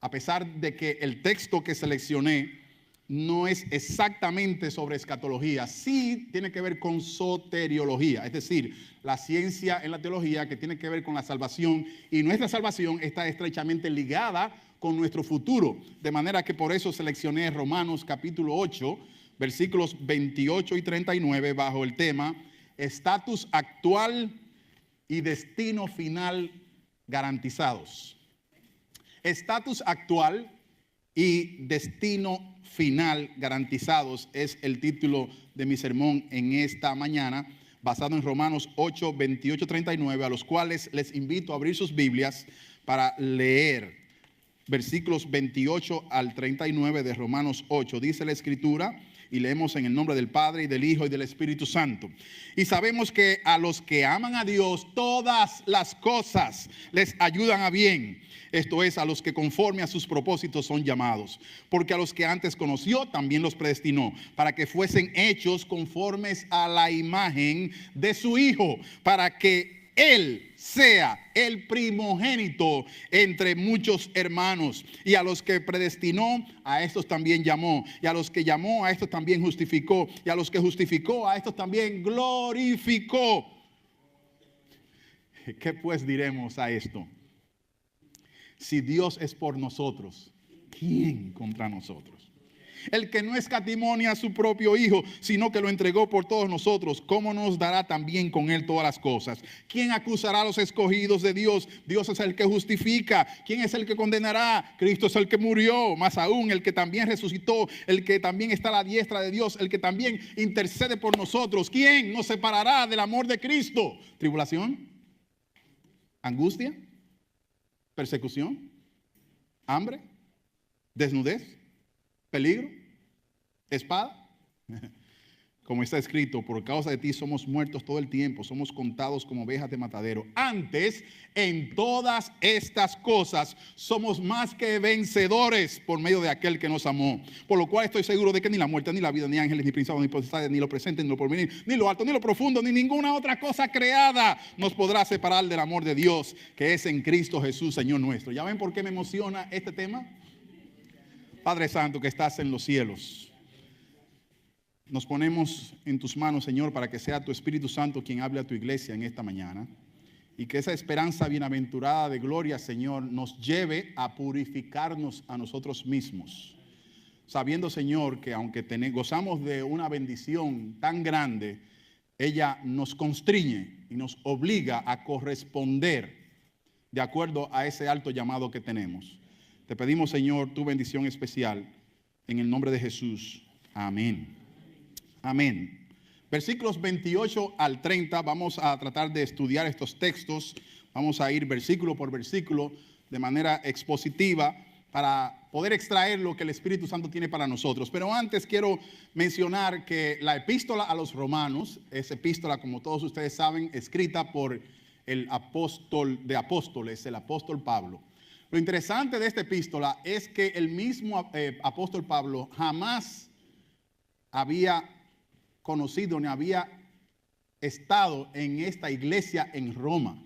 a pesar de que el texto que seleccioné no es exactamente sobre escatología, sí tiene que ver con soteriología, es decir, la ciencia en la teología que tiene que ver con la salvación, y nuestra salvación está estrechamente ligada con nuestro futuro, de manera que por eso seleccioné Romanos capítulo 8, versículos 28 y 39 bajo el tema estatus actual y destino final garantizados. Estatus actual y destino final garantizados es el título de mi sermón en esta mañana, basado en Romanos 8, 28, 39, a los cuales les invito a abrir sus Biblias para leer versículos 28 al 39 de Romanos 8. Dice la Escritura, y leemos en el nombre del Padre, y del Hijo, y del Espíritu Santo. Y sabemos que a los que aman a Dios, todas las cosas les ayudan a bien. Esto es, a los que conforme a sus propósitos son llamados. Porque a los que antes conoció, también los predestinó, para que fuesen hechos conformes a la imagen de su Hijo, para que Él sea el primogénito entre muchos hermanos. Y a los que predestinó, a estos también llamó. Y a los que llamó, a estos también justificó. Y a los que justificó, a estos también glorificó. ¿Qué pues diremos a esto? Si Dios es por nosotros, ¿quién contra nosotros? El que no escatimonia a su propio Hijo, sino que lo entregó por todos nosotros, ¿cómo nos dará también con Él todas las cosas? ¿Quién acusará a los escogidos de Dios? Dios es el que justifica. ¿Quién es el que condenará? Cristo es el que murió, más aún el que también resucitó, el que también está a la diestra de Dios, el que también intercede por nosotros. ¿Quién nos separará del amor de Cristo? ¿Tribulación? ¿Angustia? ¿Persecución? ¿Hambre? ¿Desnudez? ¿Peligro? ¿Espada? Como está escrito, por causa de ti somos muertos todo el tiempo, somos contados como ovejas de matadero. Antes, en todas estas cosas, somos más que vencedores por medio de aquel que nos amó. Por lo cual estoy seguro de que ni la muerte, ni la vida, ni ángeles, ni principados, ni potestades, ni lo presente, ni lo porvenir, ni lo alto, ni lo profundo, ni ninguna otra cosa creada nos podrá separar del amor de Dios, que es en Cristo Jesús, Señor nuestro. ¿Ya ven por qué me emociona este tema? Padre Santo que estás en los cielos, nos ponemos en tus manos, Señor, para que sea tu Espíritu Santo quien hable a tu iglesia en esta mañana, y que esa esperanza bienaventurada de gloria, Señor, nos lleve a purificarnos a nosotros mismos, sabiendo, Señor, que aunque gozamos de una bendición tan grande, ella nos constriñe y nos obliga a corresponder de acuerdo a ese alto llamado que tenemos. Te pedimos, Señor, tu bendición especial en el nombre de Jesús. Amén. Amén. Versículos 28 al 30, vamos a tratar de estudiar estos textos. Vamos a ir versículo por versículo de manera expositiva para poder extraer lo que el Espíritu Santo tiene para nosotros. Pero antes quiero mencionar que la epístola a los romanos es epístola, como todos ustedes saben, escrita por el apóstol de apóstoles, el apóstol Pablo. Lo interesante de esta epístola es que el mismo apóstol Pablo jamás había conocido ni había estado en esta iglesia en Roma.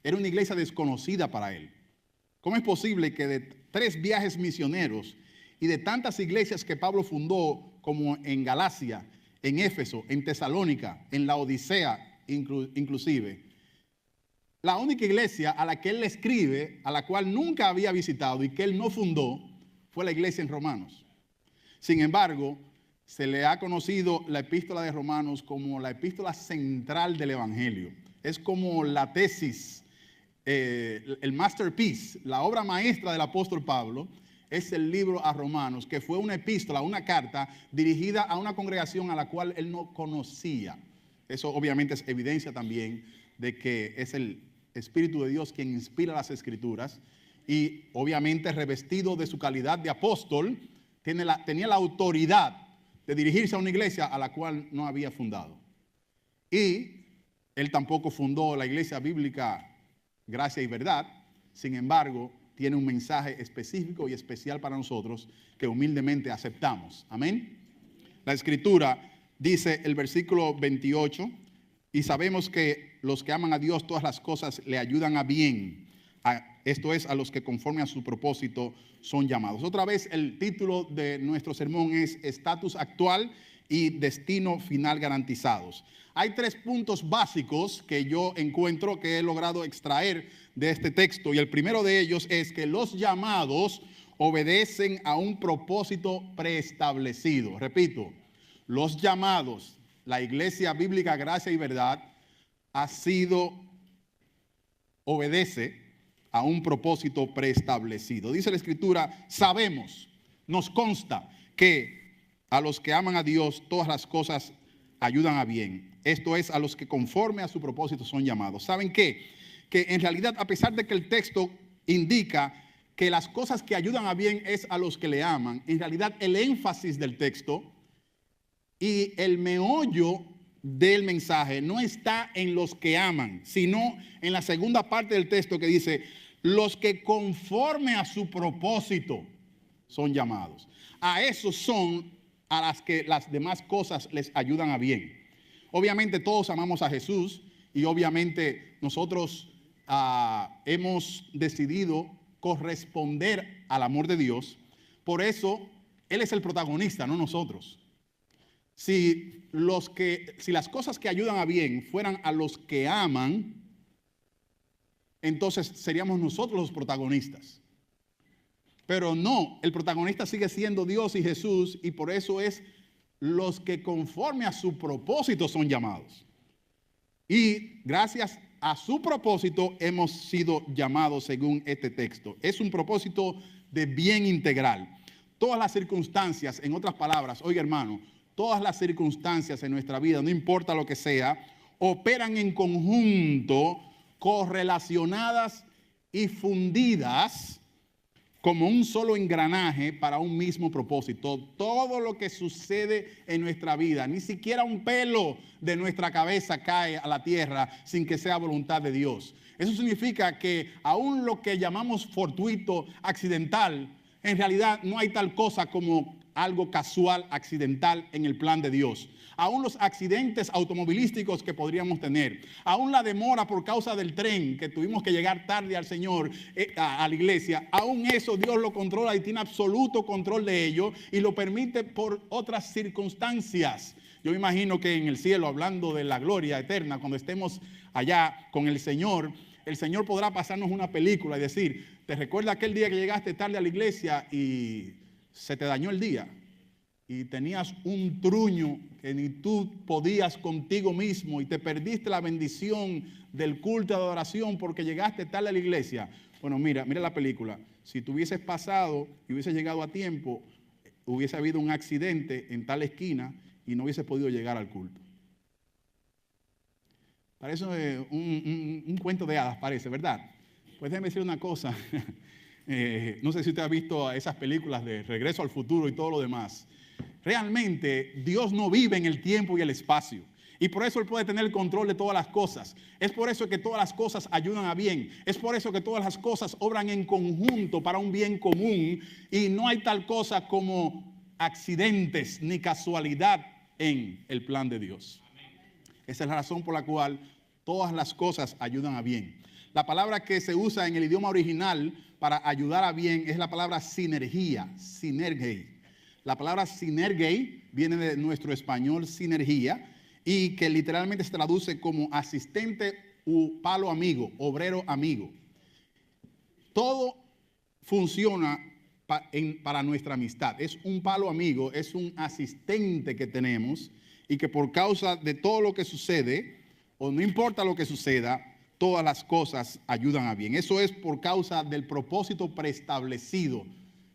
Era una iglesia desconocida para él. ¿Cómo es posible que de 3 viajes misioneros y de tantas iglesias que Pablo fundó, como en Galacia, en Éfeso, en Tesalónica, en la Odisea inclusive, la única iglesia a la que él le escribe, a la cual nunca había visitado y que él no fundó, fue la iglesia en Romanos? Sin embargo, se le ha conocido la epístola de Romanos como la epístola central del evangelio. Es como la tesis, el masterpiece, la obra maestra del apóstol Pablo. Es el libro a Romanos, que fue una epístola, una carta dirigida a una congregación a la cual él no conocía. Eso obviamente es evidencia también de que es el Espíritu de Dios quien inspira las Escrituras, y obviamente revestido de su calidad de apóstol, tenía la autoridad de dirigirse a una iglesia a la cual no había fundado. Y él tampoco fundó la iglesia bíblica Gracia y Verdad. Sin embargo, tiene un mensaje específico y especial para nosotros que humildemente aceptamos. Amén. La Escritura dice, el versículo 28, y sabemos que los que aman a Dios todas las cosas le ayudan a bien, Esto es, a los que conforme a su propósito son llamados. Otra vez, el título de nuestro sermón es Estatus actual y destino final garantizados. Hay 3 puntos básicos que yo encuentro, que he logrado extraer de este texto. Y el primero de ellos es que los llamados obedecen a un propósito preestablecido. Repito, los llamados, la Iglesia Bíblica Gracia y Verdad, obedece a un propósito preestablecido. Dice la Escritura, sabemos, nos consta que a los que aman a Dios todas las cosas ayudan a bien. Esto es, a los que conforme a su propósito son llamados. ¿Saben qué? Que en realidad, a pesar de que el texto indica que las cosas que ayudan a bien es a los que le aman, en realidad el énfasis del texto y el meollo del mensaje no está en los que aman, sino en la segunda parte del texto que dice, los que conforme a su propósito son llamados. A esos son a las que las demás cosas les ayudan a bien. Obviamente todos amamos a Jesús y obviamente nosotros hemos decidido corresponder al amor de Dios. Por eso Él es el protagonista, no nosotros. Si las cosas que ayudan a bien fueran a los que aman, entonces seríamos nosotros los protagonistas. Pero no, el protagonista sigue siendo Dios y Jesús, y por eso es los que conforme a su propósito son llamados. Y gracias a su propósito hemos sido llamados según este texto. Es un propósito de bien integral. Todas las circunstancias, en otras palabras, oiga hermano, todas las circunstancias en nuestra vida, no importa lo que sea, operan en conjunto, correlacionadas y fundidas como un solo engranaje para un mismo propósito. Todo lo que sucede en nuestra vida, ni siquiera un pelo de nuestra cabeza cae a la tierra sin que sea voluntad de Dios. Eso significa que aún lo que llamamos fortuito, accidental, en realidad no hay tal cosa como algo casual, accidental en el plan de Dios. Aún los accidentes automovilísticos que podríamos tener, aún la demora por causa del tren que tuvimos que llegar tarde al Señor, a la iglesia, aún eso Dios lo controla y tiene absoluto control de ello y lo permite por otras circunstancias. Yo me imagino que en el cielo, hablando de la gloria eterna, cuando estemos allá con el Señor podrá pasarnos una película y decir, ¿te recuerdas aquel día que llegaste tarde a la iglesia y se te dañó el día? Y tenías un truño que ni tú podías contigo mismo y te perdiste la bendición del culto de adoración porque llegaste tarde a la iglesia. Bueno, mira la película. Si tú hubieses pasado y hubieses llegado a tiempo, hubiese habido un accidente en tal esquina y no hubieses podido llegar al culto. Parece un cuento de hadas, parece, ¿verdad? Pues déjeme decir una cosa. No sé si usted ha visto esas películas de Regreso al Futuro y todo lo demás. Realmente Dios no vive en el tiempo y el espacio. Y por eso Él puede tener el control de todas las cosas. Es por eso que todas las cosas ayudan a bien. Es por eso que todas las cosas obran en conjunto para un bien común. Y no hay tal cosa como accidentes ni casualidad en el plan de Dios. Esa es la razón por la cual todas las cosas ayudan a bien. La palabra que se usa en el idioma original para ayudar a bien es la palabra sinergia, sinergei. La palabra sinergei viene de nuestro español sinergia y que literalmente se traduce como asistente u palo amigo, obrero amigo. Todo funciona para nuestra amistad. Es un palo amigo, es un asistente que tenemos y que por causa de todo lo que sucede, o no importa lo que suceda, todas las cosas ayudan a bien. Eso es por causa del propósito preestablecido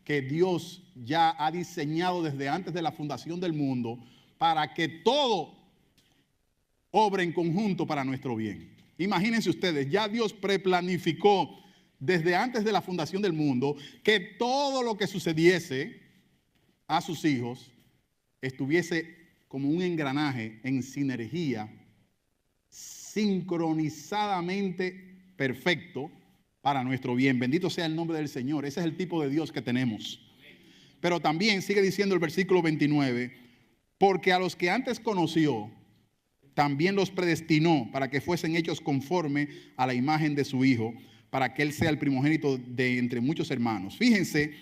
que Dios ya ha diseñado desde antes de la fundación del mundo para que todo obre en conjunto para nuestro bien. Imagínense ustedes, ya Dios preplanificó desde antes de la fundación del mundo que todo lo que sucediese a sus hijos estuviese como un engranaje en sinergia, sincronizadamente perfecto para nuestro bien. Bendito sea el nombre del Señor. Ese es el tipo de Dios que tenemos. Pero también sigue diciendo el versículo 29, porque a los que antes conoció, también los predestinó para que fuesen hechos conforme a la imagen de su Hijo, para que Él sea el primogénito de entre muchos hermanos. Fíjense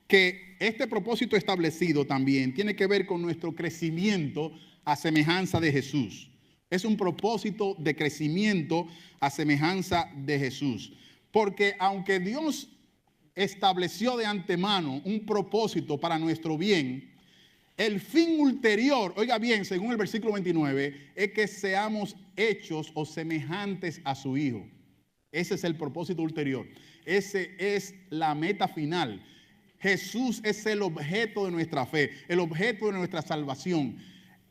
que este propósito establecido también tiene que ver con nuestro crecimiento a semejanza de Jesús. Es un propósito de crecimiento a semejanza de Jesús. Porque aunque Dios estableció de antemano un propósito para nuestro bien, el fin ulterior, oiga bien, según el versículo 29, es que seamos hechos o semejantes a su Hijo. Ese es el propósito ulterior. Ese es la meta final. Jesús es el objeto de nuestra fe, el objeto de nuestra salvación.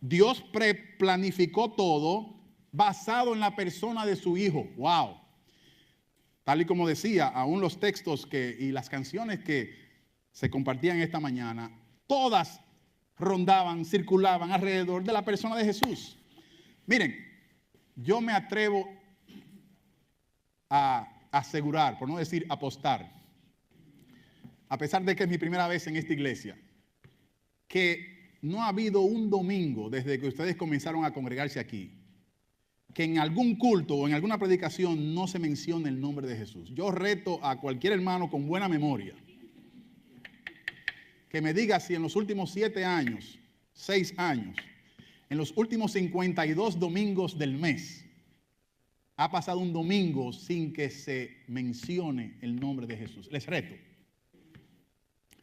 Dios preplanificó todo basado en la persona de su Hijo. ¡Wow! Tal y como decía, aún los textos y las canciones que se compartían esta mañana, todas rondaban, circulaban alrededor de la persona de Jesús. Miren, yo me atrevo a asegurar, por no decir apostar, a pesar de que es mi primera vez en esta iglesia, que no ha habido un domingo desde que ustedes comenzaron a congregarse aquí, que en algún culto o en alguna predicación no se mencione el nombre de Jesús. Yo reto a cualquier hermano con buena memoria que me diga si en los últimos 7 años, 6 años, en los últimos 52 domingos del mes, ha pasado un domingo sin que se mencione el nombre de Jesús. Les reto.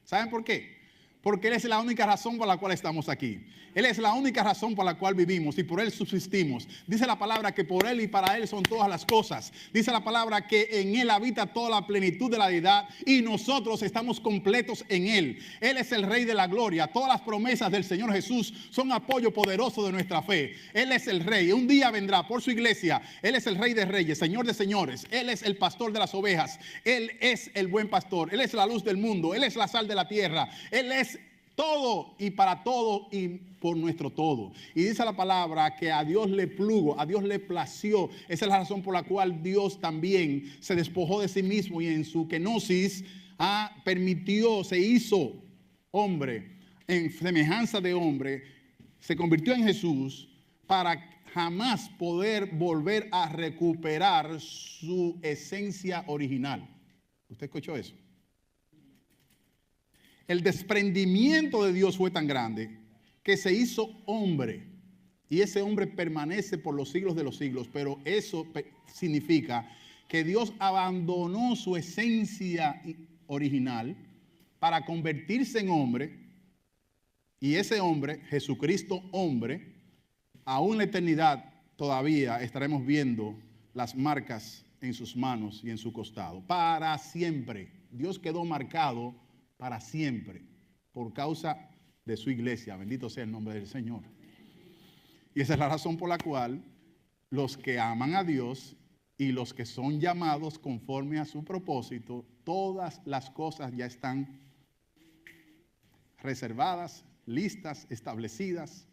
¿Saben por qué? Porque Él es la única razón por la cual estamos aquí. Él es la única razón por la cual vivimos y por Él subsistimos. Dice la palabra que por Él y para Él son todas las cosas. Dice la palabra que en Él habita toda la plenitud de la deidad y nosotros estamos completos en Él. Él es el Rey de la gloria. Todas las promesas del Señor Jesús son apoyo poderoso de nuestra fe. Él es el Rey. Un día vendrá por su iglesia. Él es el Rey de reyes, Señor de señores. Él es el pastor de las ovejas. Él es el buen pastor. Él es la luz del mundo. Él es la sal de la tierra. Él es todo y para todo y por nuestro todo. Y dice la palabra que a Dios le plugo, a Dios le plació. Esa es la razón por la cual Dios también se despojó de sí mismo y en su kenosis permitió, se hizo hombre, en semejanza de hombre, se convirtió en Jesús para jamás poder volver a recuperar su esencia original. ¿Usted escuchó eso? El desprendimiento de Dios fue tan grande que se hizo hombre. Y ese hombre permanece por los siglos de los siglos. Pero eso significa que Dios abandonó su esencia original para convertirse en hombre. Y ese hombre, Jesucristo hombre, aún en la eternidad todavía estaremos viendo las marcas en sus manos y en su costado. Para siempre. Dios quedó marcado para siempre, por causa de su iglesia. Bendito sea el nombre del Señor. Y esa es la razón por la cual los que aman a Dios y los que son llamados conforme a su propósito, todas las cosas ya están reservadas, listas, establecidas,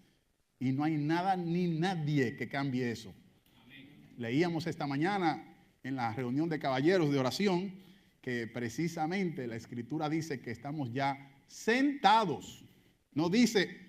y no hay nada ni nadie que cambie eso. Leíamos esta mañana en la reunión de caballeros de oración que precisamente la Escritura dice que estamos ya sentados. No dice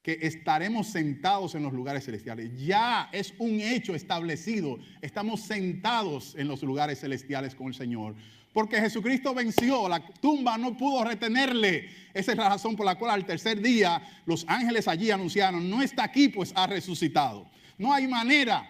que estaremos sentados en los lugares celestiales. Ya es un hecho establecido. Estamos sentados en los lugares celestiales con el Señor. Porque Jesucristo venció, la tumba no pudo retenerle. Esa es la razón por la cual al tercer día los ángeles allí anunciaron, no está aquí, pues ha resucitado. No hay manera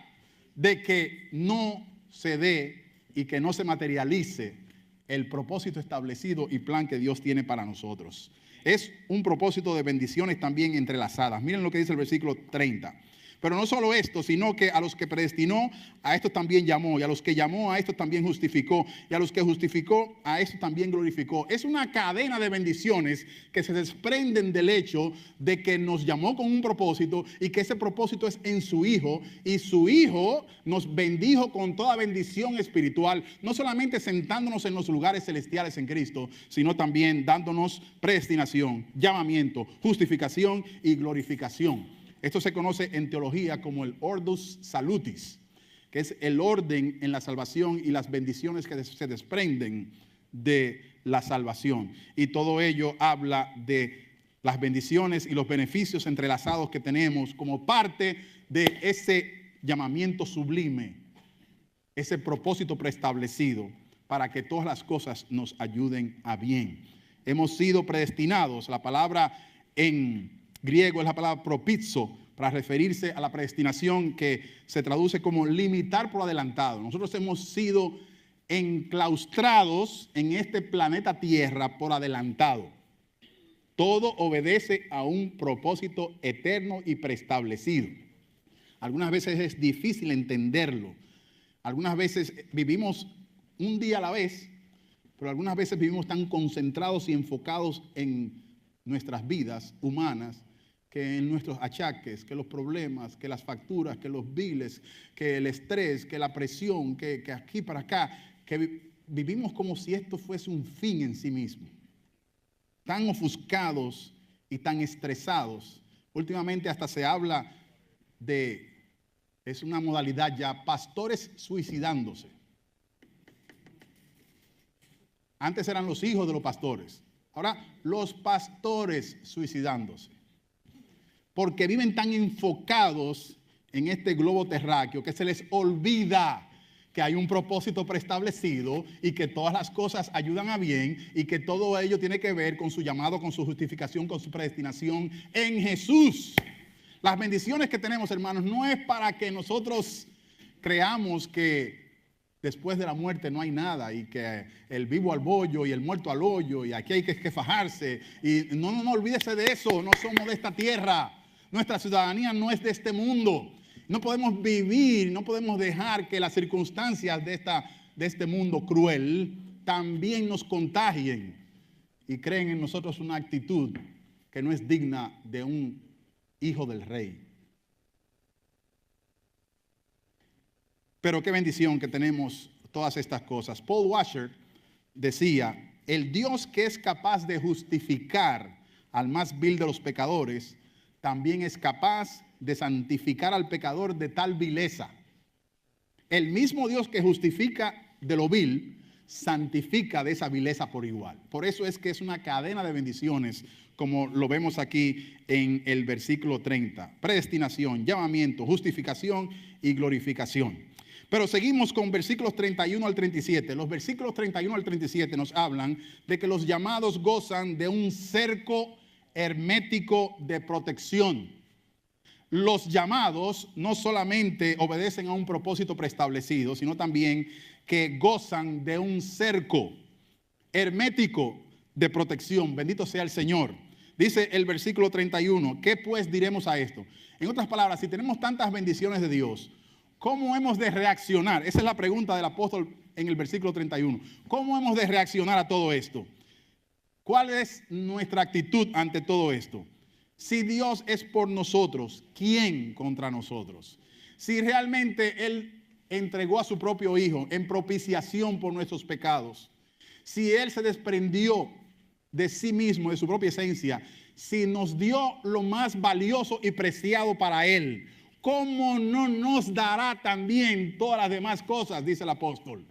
de que no se dé y que no se materialice el propósito establecido y plan que Dios tiene para nosotros. Es un propósito de bendiciones también entrelazadas. Miren lo que dice el versículo 30. Pero no solo esto, sino que a los que predestinó, a estos también llamó, y a los que llamó, a estos también justificó, y a los que justificó, a estos también glorificó. Es una cadena de bendiciones que se desprenden del hecho de que nos llamó con un propósito y que ese propósito es en su Hijo, y su Hijo nos bendijo con toda bendición espiritual, no solamente sentándonos en los lugares celestiales en Cristo, sino también dándonos predestinación, llamamiento, justificación y glorificación. Esto se conoce en teología como el Ordus Salutis, que es el orden en la salvación y las bendiciones que se desprenden de la salvación. Y todo ello habla de las bendiciones y los beneficios entrelazados que tenemos como parte de ese llamamiento sublime, ese propósito preestablecido para que todas las cosas nos ayuden a bien. Hemos sido predestinados. La palabra en griego es la palabra propizo, para referirse a la predestinación, que se traduce como limitar por adelantado. Nosotros hemos sido enclaustrados en este planeta Tierra por adelantado. Todo obedece a un propósito eterno y preestablecido. Algunas veces es difícil entenderlo. Algunas veces vivimos un día a la vez, pero algunas veces vivimos tan concentrados y enfocados en nuestras vidas humanas, que en nuestros achaques, que los problemas, que las facturas, que los biles, que el estrés, que la presión, que aquí para acá, que vivimos como si esto fuese un fin en sí mismo. Tan ofuscados y tan estresados. Últimamente hasta se habla es una modalidad ya, pastores suicidándose. Antes eran los hijos de los pastores, ahora los pastores suicidándose. Porque viven tan enfocados en este globo terráqueo que se les olvida que hay un propósito preestablecido y que todas las cosas ayudan a bien y que todo ello tiene que ver con su llamado, con su justificación, con su predestinación en Jesús. Las bendiciones que tenemos, hermanos, no es para que nosotros creamos que después de la muerte no hay nada y que el vivo al bollo y el muerto al hoyo y aquí hay que fajarse. Y no olvídese de eso, no somos de esta tierra. Nuestra ciudadanía no es de este mundo. No podemos vivir, no podemos dejar que las circunstancias de este mundo cruel también nos contagien y creen en nosotros una actitud que no es digna de un hijo del rey. Pero qué bendición que tenemos todas estas cosas. Paul Washer decía, el Dios que es capaz de justificar al más vil de los pecadores, también es capaz de santificar al pecador de tal vileza. El mismo Dios que justifica de lo vil, santifica de esa vileza por igual. Por eso es que es una cadena de bendiciones, como lo vemos aquí en el versículo 30. Predestinación, llamamiento, justificación y glorificación. Pero seguimos con versículos 31 al 37. Los versículos 31 al 37 nos hablan de que los llamados gozan de un cerco hermético de protección. Los llamados no solamente obedecen a un propósito preestablecido, sino también que gozan de un cerco hermético de protección. Bendito sea el Señor. Dice el versículo 31, ¿qué pues diremos a esto? En otras palabras, si tenemos tantas bendiciones de Dios, ¿cómo hemos de reaccionar? Esa es la pregunta del apóstol en el versículo 31. ¿Cómo hemos de reaccionar a todo esto? ¿Cuál es nuestra actitud ante todo esto? Si Dios es por nosotros, ¿quién contra nosotros? Si realmente Él entregó a su propio Hijo en propiciación por nuestros pecados, si Él se desprendió de sí mismo, de su propia esencia, si nos dio lo más valioso y preciado para Él, ¿cómo no nos dará también todas las demás cosas? Dice el apóstol.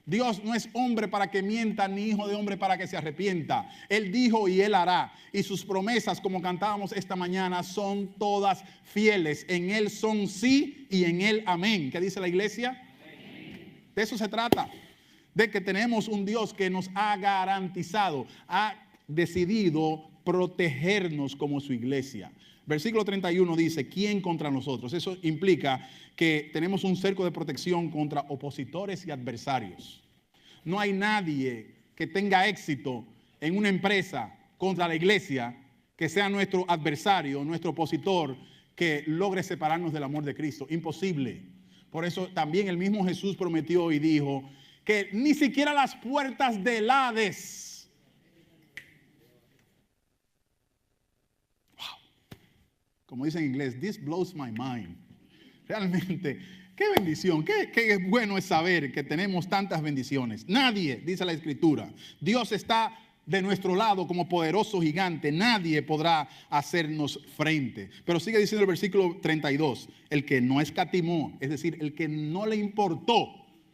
Dios no es hombre para que mienta, ni hijo de hombre para que se arrepienta. Él dijo y Él hará. Y sus promesas, como cantábamos esta mañana, son todas fieles. En Él son sí y en Él amén. ¿Qué dice la iglesia? Amén. De eso se trata. De que tenemos un Dios que nos ha garantizado, ha decidido protegernos como su iglesia. Versículo 31 dice, ¿quién contra nosotros? Eso implica que tenemos un cerco de protección contra opositores y adversarios. No hay nadie que tenga éxito en una empresa contra la iglesia que sea nuestro adversario, nuestro opositor, que logre separarnos del amor de Cristo. Imposible. Por eso también el mismo Jesús prometió y dijo que ni siquiera las puertas del Hades. Como dice en inglés, this blows my mind. Realmente, qué bendición, qué bueno es saber que tenemos tantas bendiciones. Nadie, dice la Escritura, Dios está de nuestro lado como poderoso gigante. Nadie podrá hacernos frente. Pero sigue diciendo el versículo 32, el que no escatimó, es decir, el que no le importó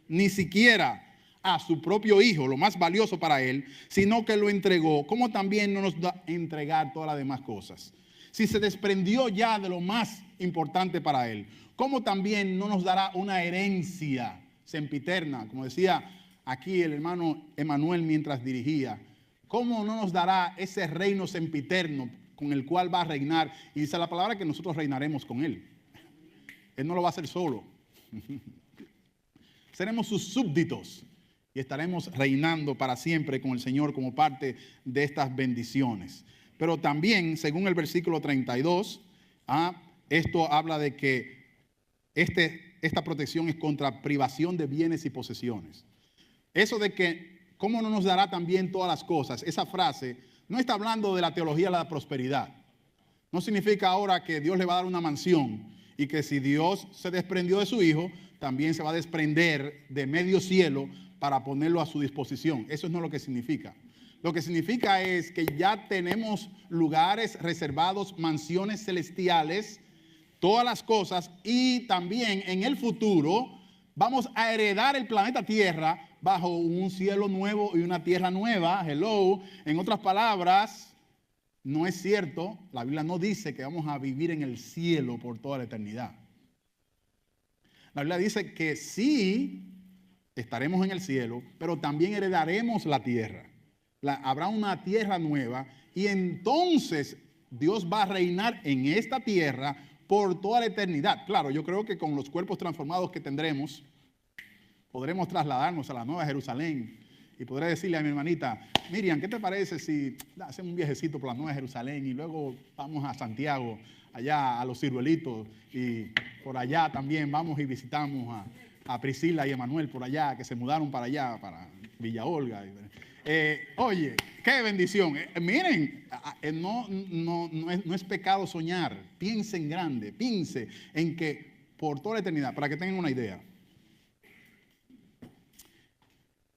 ni siquiera a su propio Hijo, lo más valioso para Él, sino que lo entregó, ¿cómo también no nos da a entregar todas las demás cosas? Si se desprendió ya de lo más importante para Él, ¿cómo también no nos dará una herencia sempiterna? Como decía aquí el hermano Emanuel mientras dirigía, ¿cómo no nos dará ese reino sempiterno con el cual va a reinar? Y dice la palabra que nosotros reinaremos con Él. Él no lo va a hacer solo. Seremos sus súbditos y estaremos reinando para siempre con el Señor como parte de estas bendiciones. Pero también, según el versículo 32, esto habla de que esta protección es contra privación de bienes y posesiones. Eso de que, ¿cómo no nos dará también todas las cosas? Esa frase no está hablando de la teología de la prosperidad. No significa ahora que Dios le va a dar una mansión y que si Dios se desprendió de su Hijo, también se va a desprender de medio cielo para ponerlo a su disposición. Eso no es lo que significa. Lo que significa es que ya tenemos lugares reservados, mansiones celestiales, todas las cosas, y también en el futuro vamos a heredar el planeta Tierra bajo un cielo nuevo y una tierra nueva. Hello. En otras palabras, no es cierto, la Biblia no dice que vamos a vivir en el cielo por toda la eternidad. La Biblia dice que sí estaremos en el cielo, pero también heredaremos la tierra. Habrá una tierra nueva y entonces Dios va a reinar en esta tierra por toda la eternidad. Claro, yo creo que con los cuerpos transformados que tendremos, podremos trasladarnos a la Nueva Jerusalén y podré decirle a mi hermanita, Miriam, ¿qué te parece si hacemos un viajecito por la Nueva Jerusalén y luego vamos a Santiago, allá a los Ciruelitos, y por allá también vamos y visitamos a Priscila y Emanuel por allá, que se mudaron para allá, para Villa Olga? Oye, qué bendición. Miren, no es pecado soñar. Piense en grande, piense en que por toda la eternidad, para que tengan una idea.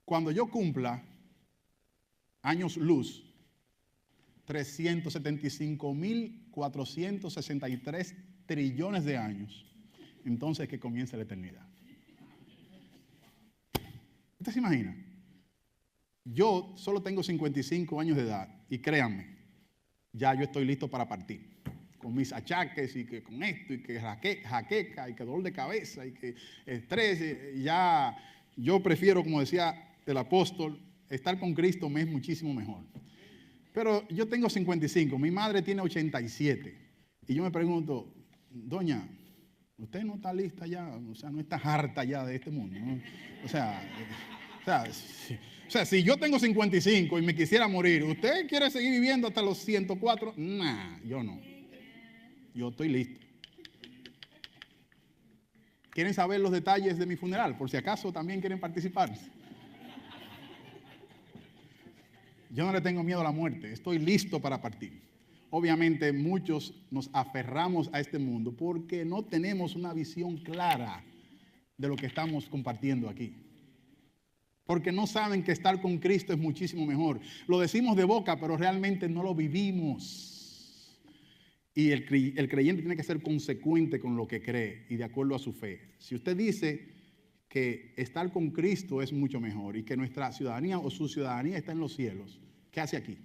Cuando yo cumpla años luz, 375.463 trillones de años, entonces que comience la eternidad. ¿Usted se imagina? Yo solo tengo 55 años de edad y créanme, ya yo estoy listo para partir. Con mis achaques y que con esto y que jaqueca y que dolor de cabeza y que estrés, ya yo prefiero, como decía el apóstol, estar con Cristo me es muchísimo mejor. Pero yo tengo 55, mi madre tiene 87 y yo me pregunto, doña, ¿usted no está lista ya? O sea, no está harta ya de este mundo, ¿no? O sea, si yo tengo 55 y me quisiera morir, ¿usted quiere seguir viviendo hasta los 104? Nah, yo no. Yo estoy listo. ¿Quieren saber los detalles de mi funeral? Por si acaso también quieren participar. Yo no le tengo miedo a la muerte. Estoy listo para partir. Obviamente muchos nos aferramos a este mundo porque no tenemos una visión clara de lo que estamos compartiendo aquí. Porque no saben que estar con Cristo es muchísimo mejor. Lo decimos de boca, pero realmente no lo vivimos. Y el creyente tiene que ser consecuente con lo que cree y de acuerdo a su fe. Si usted dice que estar con Cristo es mucho mejor y que nuestra ciudadanía o su ciudadanía está en los cielos, ¿qué hace aquí?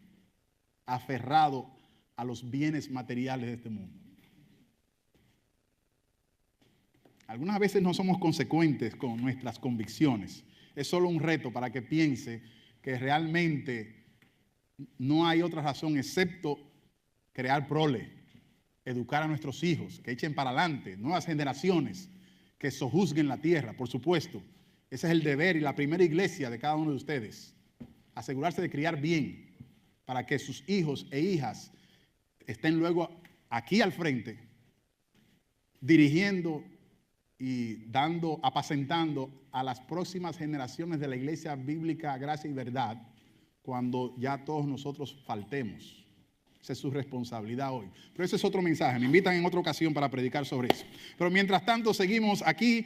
Aferrado a los bienes materiales de este mundo. Algunas veces no somos consecuentes con nuestras convicciones. Es solo un reto para que piense que realmente no hay otra razón excepto crear prole, educar a nuestros hijos, que echen para adelante, nuevas generaciones, que sojuzguen la tierra, por supuesto. Ese es el deber y la primera iglesia de cada uno de ustedes. Asegurarse de criar bien para que sus hijos e hijas estén luego aquí al frente, dirigiendo y apacentando a las próximas generaciones de la iglesia bíblica Gracia y Verdad cuando ya todos nosotros faltemos. Esa es su responsabilidad hoy. Pero ese es otro mensaje. Me invitan en otra ocasión para predicar sobre eso. Pero mientras tanto seguimos aquí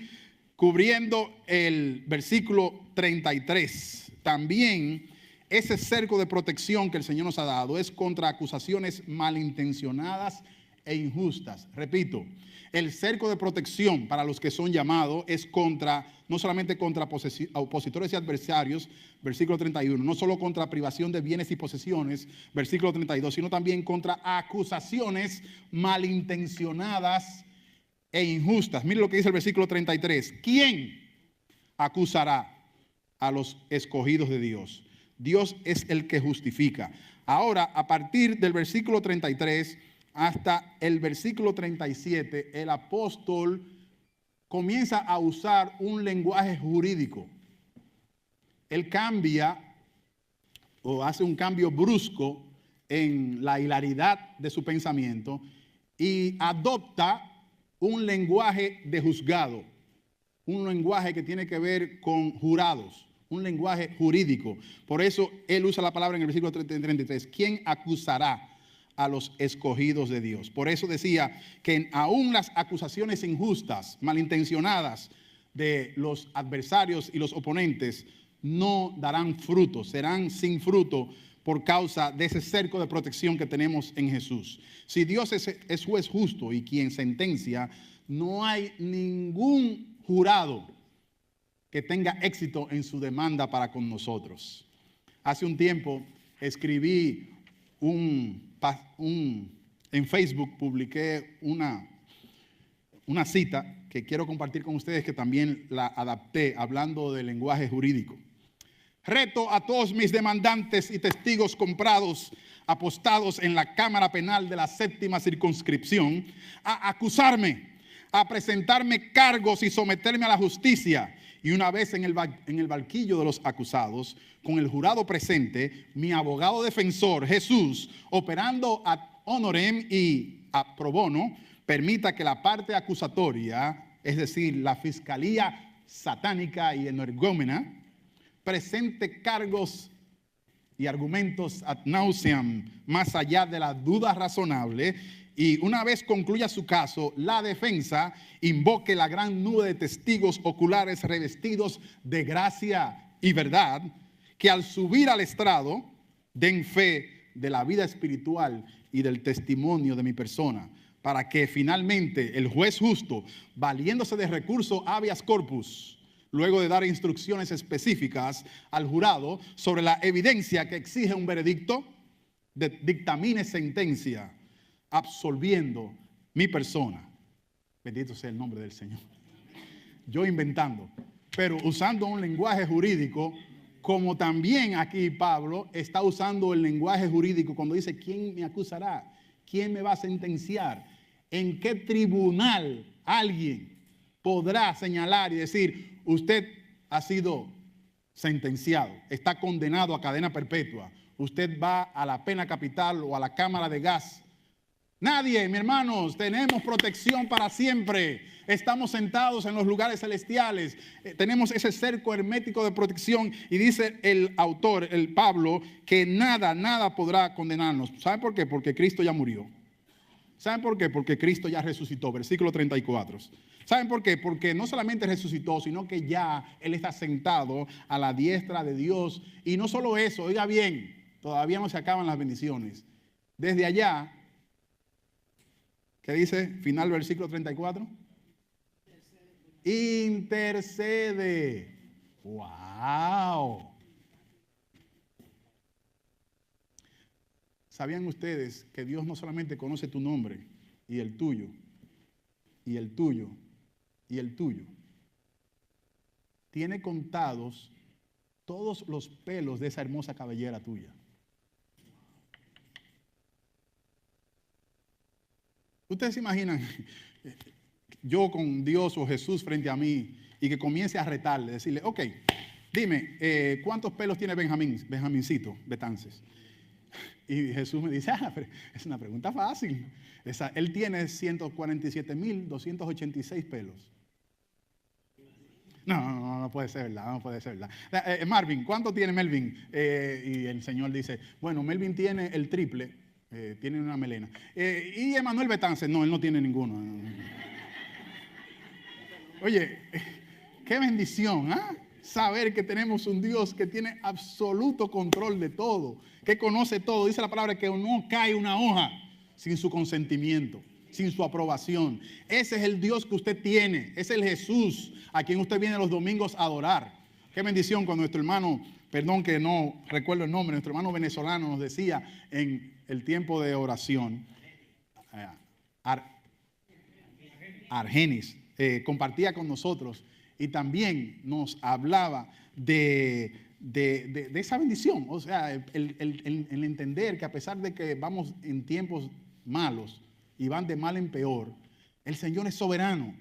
cubriendo el versículo 33. También ese cerco de protección que el Señor nos ha dado es contra acusaciones malintencionadas e injustas. Repito, el cerco de protección para los que son llamados es no solamente contra opositores y adversarios, versículo 31, no solo contra privación de bienes y posesiones, versículo 32, sino también contra acusaciones malintencionadas e injustas. Mire lo que dice el versículo 33. ¿Quién acusará a los escogidos de Dios. Dios es el que justifica. Ahora, a partir del versículo 33 hasta el versículo 37, el apóstol comienza a usar un lenguaje jurídico. Él cambia o hace un cambio brusco en la hilaridad de su pensamiento y adopta un lenguaje de juzgado, un lenguaje que tiene que ver con jurados, un lenguaje jurídico. Por eso él usa la palabra en el versículo 33, ¿quién acusará a los escogidos de Dios? Por eso decía que aún las acusaciones injustas, malintencionadas de los adversarios y los oponentes no darán fruto, serán sin fruto por causa de ese cerco de protección que tenemos en Jesús. Si Dios es juez justo y quien sentencia, no hay ningún jurado que tenga éxito en su demanda para con nosotros. Hace un tiempo escribí en Facebook, publiqué una cita que quiero compartir con ustedes, que también la adapté hablando del lenguaje jurídico. Reto a todos mis demandantes y testigos comprados, apostados en la Cámara Penal de la 7ª circunscripción, a acusarme, a presentarme cargos y someterme a la justicia. Y una vez en el banquillo de los acusados, con el jurado presente, mi abogado defensor, Jesús, operando ad honorem y a pro bono, permita que la parte acusatoria, es decir, la fiscalía satánica y energúmena, presente cargos y argumentos ad nauseam, más allá de la duda razonable, y una vez concluya su caso, la defensa invoque la gran nube de testigos oculares revestidos de gracia y verdad, que al subir al estrado den fe de la vida espiritual y del testimonio de mi persona, para que finalmente el juez justo, valiéndose de recurso habeas corpus, luego de dar instrucciones específicas al jurado sobre la evidencia que exige un veredicto, dictamine sentencia, absolviendo mi persona. Bendito sea el nombre del Señor. Yo inventando, pero usando un lenguaje jurídico, como también aquí Pablo está usando el lenguaje jurídico cuando dice, ¿quién me acusará? ¿Quién me va a sentenciar? ¿En qué tribunal alguien podrá señalar y decir, usted ha sido sentenciado, está condenado a cadena perpetua, usted va a la pena capital o a la cámara de gas? Nadie, mis hermanos, tenemos protección para siempre. Estamos sentados en los lugares celestiales. Tenemos ese cerco hermético de protección. Y dice el autor, el Pablo, que nada podrá condenarnos. ¿Saben por qué? Porque Cristo ya murió. ¿Saben por qué? Porque Cristo ya resucitó. Versículo 34. ¿Saben por qué? Porque no solamente resucitó, sino que ya Él está sentado a la diestra de Dios. Y no solo eso, oiga bien, todavía no se acaban las bendiciones. Desde allá, ¿qué dice? Final versículo 34. Intercede. ¡Wow! ¿Sabían ustedes que Dios no solamente conoce tu nombre y el tuyo, y el tuyo, y el tuyo? Tiene contados todos los pelos de esa hermosa cabellera tuya. ¿Ustedes se imaginan yo con Dios o Jesús frente a mí y que comience a retarle, decirle, ok, dime, ¿cuántos pelos tiene Benjamincito Betances? Y Jesús me dice, pero es una pregunta fácil. Él tiene 147,286 pelos. No puede ser verdad, no puede ser verdad. Marvin, ¿cuánto tiene Melvin? Y el Señor dice, bueno, Melvin tiene el triple, tiene una melena. Y Emanuel Betances, no, él no tiene ninguno. Oye, qué bendición, ¿ah? Saber que tenemos un Dios que tiene absoluto control de todo, que conoce todo. Dice la palabra que no cae una hoja sin su consentimiento, sin su aprobación. Ese es el Dios que usted tiene, es el Jesús a quien usted viene los domingos a adorar. Qué bendición cuando nuestro hermano, perdón que no recuerdo el nombre, nuestro hermano venezolano nos decía en el tiempo de oración, Argenis, compartía con nosotros y también nos hablaba de esa bendición. O sea, el entender que a pesar de que vamos en tiempos malos y van de mal en peor, el Señor es soberano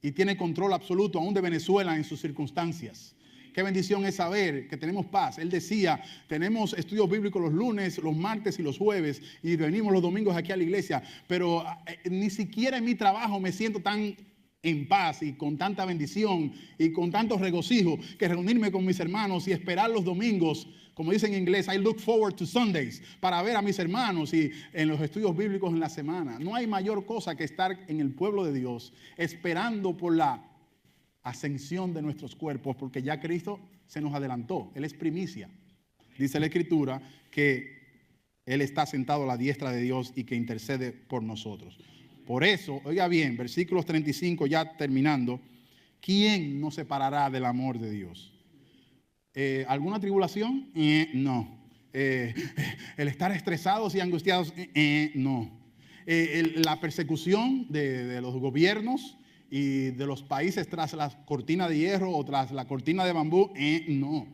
y tiene control absoluto aún de Venezuela en sus circunstancias. Qué bendición es saber que tenemos paz. Él decía, tenemos estudios bíblicos los lunes, los martes y los jueves, y venimos los domingos aquí a la iglesia, pero ni siquiera en mi trabajo me siento tan en paz y con tanta bendición y con tanto regocijo que reunirme con mis hermanos y esperar los domingos, como dicen en inglés, I look forward to Sundays, para ver a mis hermanos y en los estudios bíblicos en la semana. No hay mayor cosa que estar en el pueblo de Dios esperando por la ascensión de nuestros cuerpos, porque ya Cristo se nos adelantó. Él es primicia. Dice la Escritura que Él está sentado a la diestra de Dios y que intercede por nosotros. Por eso, oiga bien, versículos 35 ya terminando, ¿quién nos separará del amor de Dios? ¿Alguna tribulación? No. El estar estresados y angustiados, no. La persecución de los gobiernos y de los países tras la cortina de hierro o tras la cortina de bambú, no.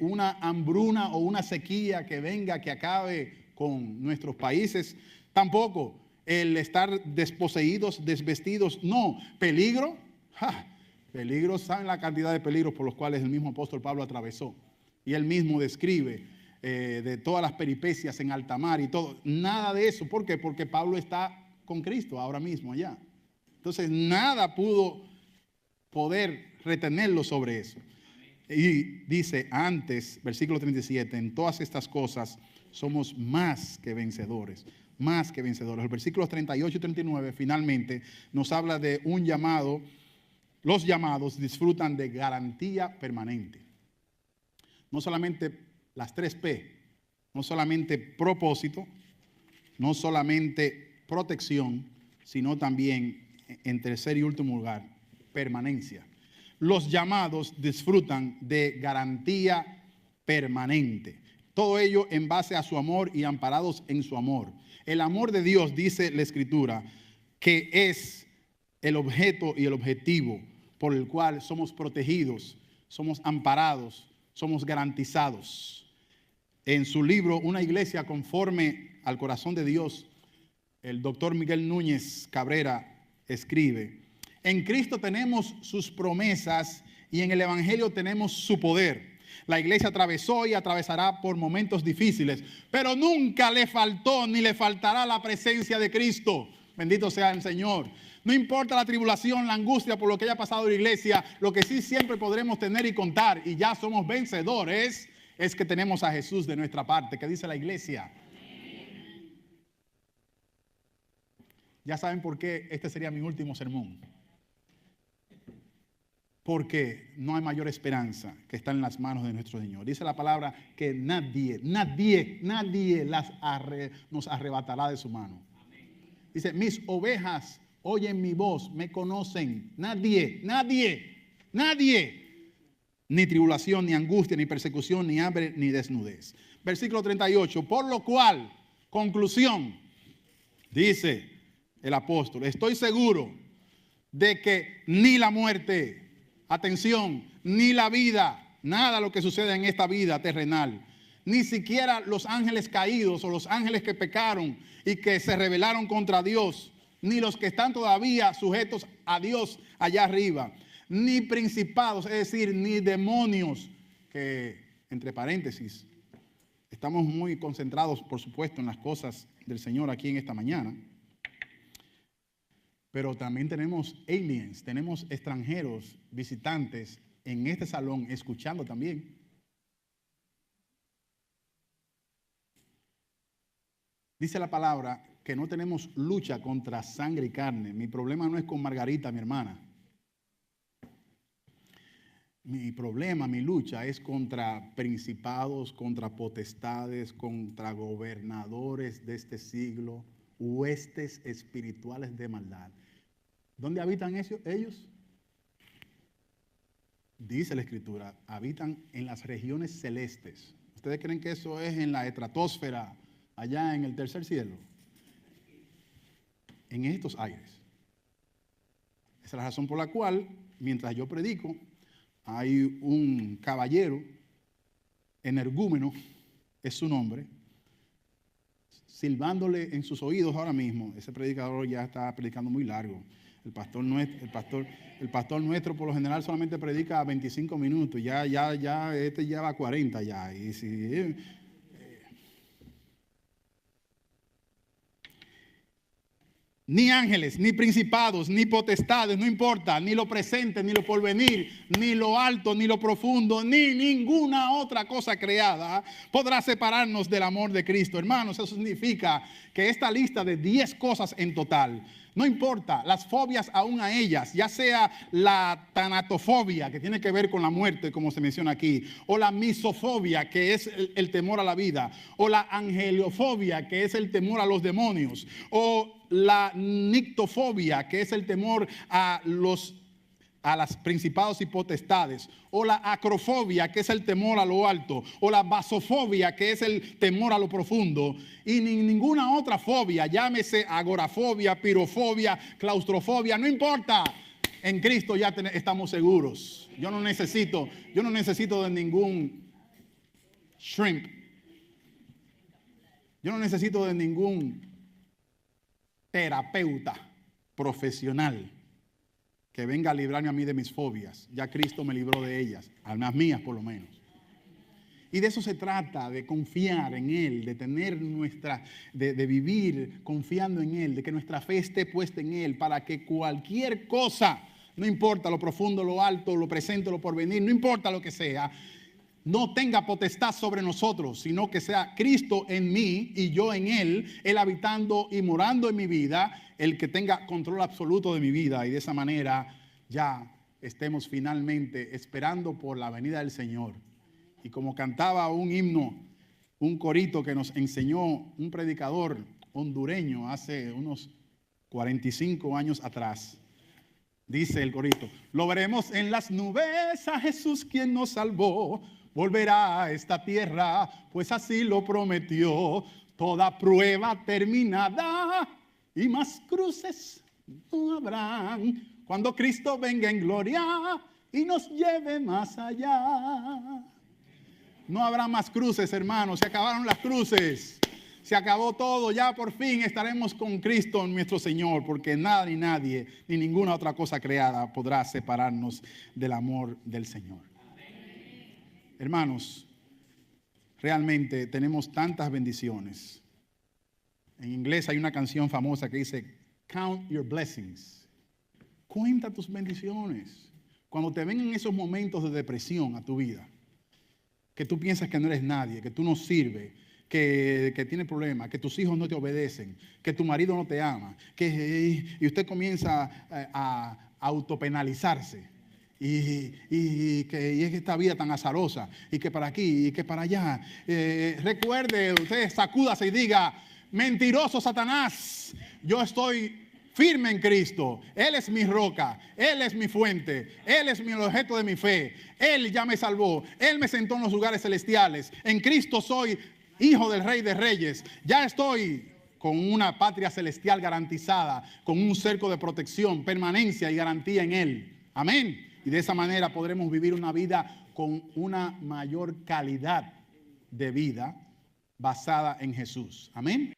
Una hambruna o una sequía que venga, que acabe con nuestros países, tampoco. El estar desposeídos, desvestidos, no. Peligro, peligros, ¿saben la cantidad de peligros por los cuales el mismo apóstol Pablo atravesó? Y él mismo describe de todas las peripecias en alta mar y todo. Nada de eso. ¿Por qué? Porque Pablo está con Cristo ahora mismo allá. Entonces nada pudo poder retenerlo sobre eso. Y dice antes, versículo 37, en todas estas cosas somos más que vencedores. Más que vencedores. Los versículos 38 y 39 finalmente nos habla de un llamado. Los llamados disfrutan de garantía permanente. No solamente las 3P, no solamente propósito, no solamente protección, sino también, en tercer y último lugar, permanencia. Los llamados disfrutan de garantía permanente. Todo ello en base a su amor y amparados en su amor. El amor de Dios, dice la Escritura, que es el objeto y el objetivo por el cual somos protegidos, somos amparados, somos garantizados. En su libro, Una iglesia conforme al corazón de Dios, el doctor Miguel Núñez Cabrera escribe, en Cristo tenemos sus promesas y en el Evangelio tenemos su poder. La iglesia atravesó y atravesará por momentos difíciles, pero nunca le faltó ni le faltará la presencia de Cristo. Bendito sea el Señor. No importa la tribulación, la angustia por lo que haya pasado en la iglesia, lo que sí siempre podremos tener y contar, y ya somos vencedores, es que tenemos a Jesús de nuestra parte. ¿Qué dice la iglesia? Ya saben por qué este sería mi último sermón. Porque no hay mayor esperanza que está en las manos de nuestro Señor. Dice la palabra que nadie nos arrebatará de su mano. Dice, mis ovejas oyen mi voz, me conocen. Nadie. Ni tribulación, ni angustia, ni persecución, ni hambre, ni desnudez. Versículo 38, por lo cual, conclusión, dice el apóstol, estoy seguro de que ni la muerte, atención, ni la vida, nada lo que sucede en esta vida terrenal, ni siquiera los ángeles caídos o los ángeles que pecaron y que se rebelaron contra Dios, ni los que están todavía sujetos a Dios allá arriba, ni principados, es decir, ni demonios, que entre paréntesis, estamos muy concentrados, por supuesto, en las cosas del Señor aquí en esta mañana. Pero también tenemos aliens, tenemos extranjeros, visitantes en este salón, escuchando también. Dice la palabra que no tenemos lucha contra sangre y carne. Mi problema no es con Margarita, mi hermana. Mi problema, mi lucha es contra principados, contra potestades, contra gobernadores de este siglo, huestes espirituales de maldad. ¿Dónde habitan ellos? Dice la Escritura, habitan en las regiones celestes. ¿Ustedes creen que eso es en la estratosfera, allá en el tercer cielo? En estos aires. Esa es la razón por la cual, mientras yo predico, hay un caballero, energúmeno, es su nombre, silbándole en sus oídos ahora mismo. Ese predicador ya está predicando muy largo. El pastor nuestro por lo general solamente predica 25 minutos. Ya, este lleva 40 ya. Y si, ni ángeles, ni principados, ni potestades, no importa, ni lo presente, ni lo porvenir, ni lo alto, ni lo profundo, ni ninguna otra cosa creada podrá separarnos del amor de Cristo. Hermanos, eso significa que esta lista de 10 cosas en total, no importa, las fobias aún a ellas, ya sea la tanatofobia, que tiene que ver con la muerte, como se menciona aquí, o la misofobia, que es el temor a la vida, o la angeliofobia, que es el temor a los demonios, o la nictofobia, que es el temor a las principados y potestades, o la acrofobia, que es el temor a lo alto, o la basofobia, que es el temor a lo profundo, y ninguna otra fobia, llámese agorafobia, pirofobia, claustrofobia, no importa. En Cristo ya estamos seguros. Yo no necesito de ningún shrimp. Yo no necesito de ningún terapeuta profesional que venga a librarme a mí de mis fobias. Ya Cristo me libró de ellas, a las mías por lo menos. Y de eso se trata, de confiar en Él, de tener de vivir confiando en Él, de que nuestra fe esté puesta en Él, para que cualquier cosa, no importa lo profundo, lo alto, lo presente, lo porvenir, no importa lo que sea, no tenga potestad sobre nosotros, sino que sea Cristo en mí y yo en Él habitando y morando en mi vida, el que tenga control absoluto de mi vida, y de esa manera ya estemos finalmente esperando por la venida del Señor. Y como cantaba un himno, un corito que nos enseñó un predicador hondureño hace unos 45 años atrás, dice el corito: lo veremos en las nubes a Jesús quien nos salvó, volverá a esta tierra, pues así lo prometió. Toda prueba terminada y más cruces no habrán, cuando Cristo venga en gloria y nos lleve más allá. No habrá más cruces, hermanos, se acabaron las cruces. Se acabó todo, ya por fin estaremos con Cristo nuestro Señor, porque nada ni nadie, ni ninguna otra cosa creada podrá separarnos del amor del Señor. Hermanos, realmente tenemos tantas bendiciones. En inglés hay una canción famosa que dice, count your blessings. Cuenta tus bendiciones. Cuando te vengan esos momentos de depresión a tu vida, que tú piensas que no eres nadie, que tú no sirves, que tienes problemas, que tus hijos no te obedecen, que tu marido no te ama, y usted comienza a autopenalizarse. Y es esta vida tan azarosa, y que para aquí, y que para allá. Recuerde, usted sacúdase y diga, mentiroso Satanás, yo estoy firme en Cristo. Él es mi roca, Él es mi fuente, Él es mi objeto de mi fe. Él ya me salvó, Él me sentó en los lugares celestiales. En Cristo soy hijo del Rey de Reyes. Ya estoy con una patria celestial garantizada, con un cerco de protección, permanencia y garantía en Él. Amén. Y de esa manera podremos vivir una vida con una mayor calidad de vida basada en Jesús. Amén.